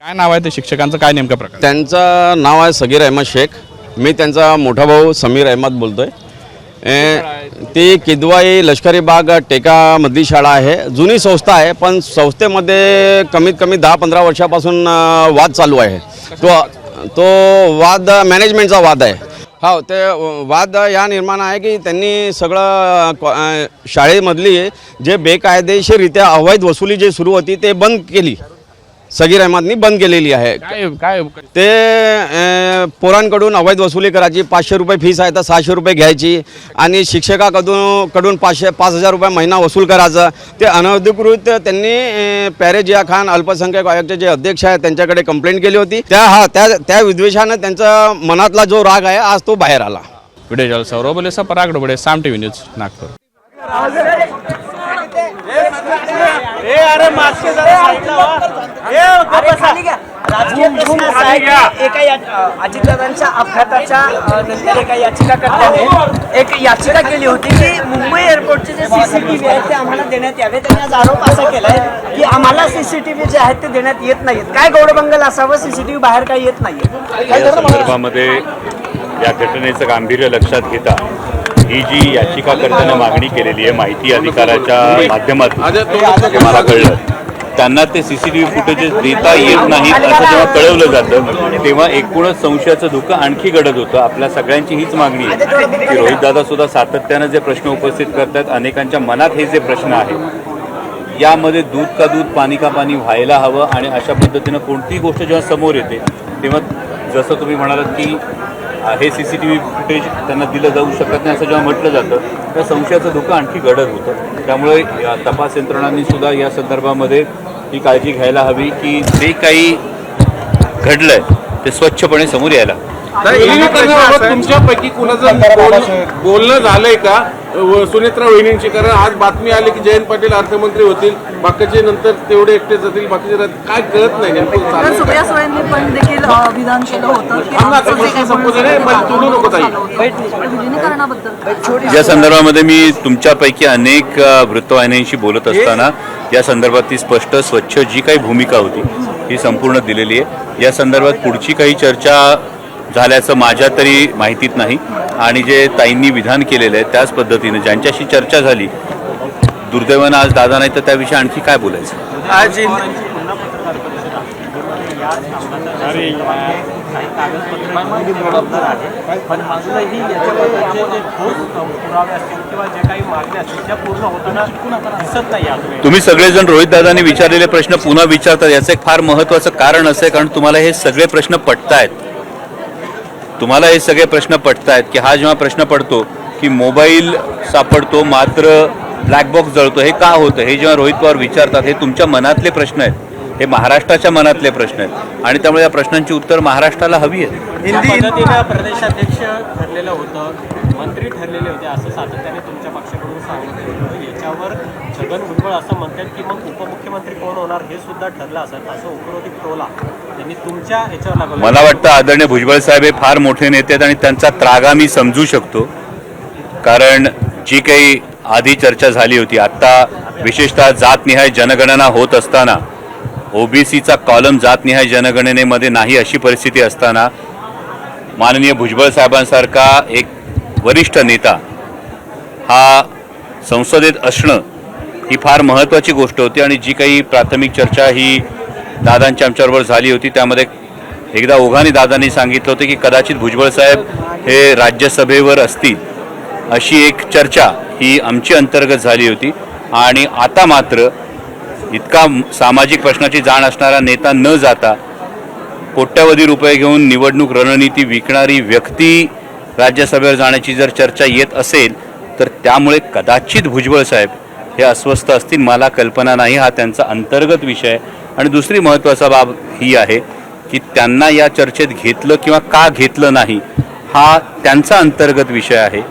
काय नाव आहे ते शिक्षकांचं, काय नेमका प्रकार? त्यांचं नाव आहे सगीर अहमद शेख. मी त्यांचा मोठा भाऊ समीर अहमद बोलतोय. ती किदवाई लष्करी बाग टेकामधली शाळा आहे. जुनी संस्था आहे, पण संस्थेमध्ये कमीत कमी 10-15 वर्षापासून वाद चालू आहे. तो वाद मॅनेजमेंटचा वाद आहे. हो, ते वाद या निर्माण आहे की त्यांनी सगळं शाळेमधली जे बेकायदेशीररित्या अवैध वसुली जे सुरू होती ते बंद केली. सगीर अहमदनी बंद केलेली आहे. काय ते पोरांकडून अवैध वसुली करायची. 500 रुपये फीस आहे तर 600 रुपये घ्यायची आणि शिक्षकाकडून 5,000 रुपये महिना वसूल करायचं. ते अनधिकृत त्यांनी पॅरेजिया खान अल्पसंख्याक आयोगाचे जे अध्यक्ष आहेत त्यांच्याकडे कंप्लेंट केली होती. त्या विद्वेषानं त्यांचा मनातला जो राग आहे आज तो बाहेर आला. व्हिडिओ जर्नलिस्ट सौरभ बोलेसा, पराग डोबळे, साम टीव्ही न्यूज, नागपूर. राजकीय प्रश्न असा आहे की एका अजितदादांच्या अपघाताच्या नंतर एका याचिकाकर्त्याने एक याचिका केली होती की मुंबई एअरपोर्टचे जे CCTV आहेत ते आम्हाला देण्यात यावे. त्यांनी आज आरोप असा केलाय की आम्हाला CCTV जे आहेत ते देण्यात येत नाहीत. काय गौडबंगल असावं, CCTV बाहेर काय येत नाहीये? या संदर्भामध्ये या घटनेचं गांभीर्य लक्षात घेता ही जी याचिकाकर्त्याने मागणी केलेली आहे माहिती अधिकाराच्या माध्यमातून मला कळलं, त्यांना ते CCTV फुटेजेस देता येत नाहीत असं जेव्हा कळवलं जातं तेव्हा एकूणच संशयाचं धुकं आणखी घडत होतं. आपल्या सगळ्यांची हीच मागणी आहे की रोहितदादा सुद्धा सातत्यानं जे प्रश्न उपस्थित करतात, अनेकांच्या मनात हे जे प्रश्न आहेत यामध्ये दूध का दूध पाणी का पाणी व्हायला हवं. आणि अशा पद्धतीनं कोणतीही गोष्ट जेव्हा समोर येते तेव्हा जसं तुम्ही म्हणालात की हे CCTV फुटेज त्यांना दिलं जाऊ शकत नाही असं जेव्हा म्हटलं जातं त्या संशयाचं धोका आणखी घडत होतं. त्यामुळे तपास यंत्रणांनी सुद्धा या संदर्भामध्ये ही काळजी घ्यायला हवी की जे काही घडलंय ते स्वच्छपणे समोर यायला. तुमच्यापैकी कुणाचं बोलणं झालंय का सुनेत्रा वहिनींची? कारण आज बातमी आली की जयंत पाटील अर्थमंत्री होतील, बाकीचे नंतर तेवढे एकटे जातील, बाकीचे काय कळत नाही नेमकं. सुप्रिया सुळेंनी पण देखील विधान केलं होतं की या संदर्भामध्ये मी तुमच्यापैकी अनेक वृत्तवाहिन्यांशी बोलत असताना या संदर्भात ती स्पष्ट स्वच्छ जी काही भूमिका होती ही संपूर्ण दिलेली आहे. या संदर्भात पुढची काही चर्चा झाल्याचं माझ्या तरी माहितीत नाही. आणि जे ताईंनी विधान केलेलं आहे त्याच पद्धतीने ज्यांच्याशी चर्चा झाली, दुर्दैवानं आज दादा नाही तर त्याविषयी आणखी काय बोलायचं. आज पण अजूनही याच्याबद्दलचे जे ठोस पुरावे असतील किंवा जे काही मागण्या असतील त्या पूर्ण होताना दिसत नाही अजून. तुम्ही सगळेजण रोहितदादांनी विचारलेले प्रश्न पुन्हा विचारतात. याचं एक फार महत्त्वाचं कारण असं आहे, कारण तुम्हाला हे सगळे प्रश्न पटतायत. तुम्हाला हे सगळे प्रश्न पटतायत की हा जेव्हा प्रश्न पडतो की मोबाईल सापडतो मात्र ब्लॅक बॉक्स जळतो, हे का होतं, हे जेव्हा रोहित पवार विचारतात हे तुमच्या मनातले प्रश्न आहेत, हे महाराष्ट्राच्या मनातले प्रश्न आहेत. आणि त्यामुळे या प्रश्नांची उत्तर महाराष्ट्राला हवी आहेत. पद्धतीनं प्रदेशाध्यक्ष ठरलेलं होतं, मंत्री ठरलेले होते असं सातत्याने तुमच्या पक्षाकडून सांगितलं होतं. याच्यावर छगन भुजबळ असं म्हणतात की मग उपमुख्यमंत्री कोण होणार हे सुद्धा ठरलं असं उपरोधिक टोला त्यांनी तुमच्या याच्यावर लागवला. मला वाटतं आदरणीय भुजबळ साहेब हे फार मोठे नेते आहेत आणि त्यांचा त्रागा मी समजू शकतो. कारण जी काही आधी चर्चा झाली होती, आत्ता विशेषतः जातनिहाय जनगणना होत असताना OBCचा कॉलम जातनिहाय जनगणनेमध्ये नाही अशी परिस्थिती असताना माननीय भुजबळ साहेबांसारखा एक वरिष्ठ नेता हा संसदेत असणं ही फार महत्त्वाची गोष्ट होती. आणि जी काही प्राथमिक चर्चा ही दादांच्या आमच्याबरोबर झाली होती त्यामध्ये एकदा ओघाने दादांनी सांगितलं होतं की कदाचित भुजबळ साहेब हे राज्यसभेवर असतील अशी एक चर्चा ही आमची अंतर्गत झाली होती. आणि आता मात्र इतका सामाजिक प्रश्नाची जाण असणारा नेता न जाता कोट्यवधी रुपये घेऊन निवडणूक रणनीती विकणारी व्यक्ती राज्यसभेवर जाण्याची जर चर्चा येत असेल तर त्यामुळे कदाचित भुजबळ साहेब हे अस्वस्थ असतील. मला कल्पना नाही, हा त्यांचा अंतर्गत विषय. आणि दुसरी महत्त्वाचा बाब ही आहे की त्यांना या चर्चेत घेतलं किंवा का घेतलं नाही हा त्यांचा अंतर्गत विषय आहे.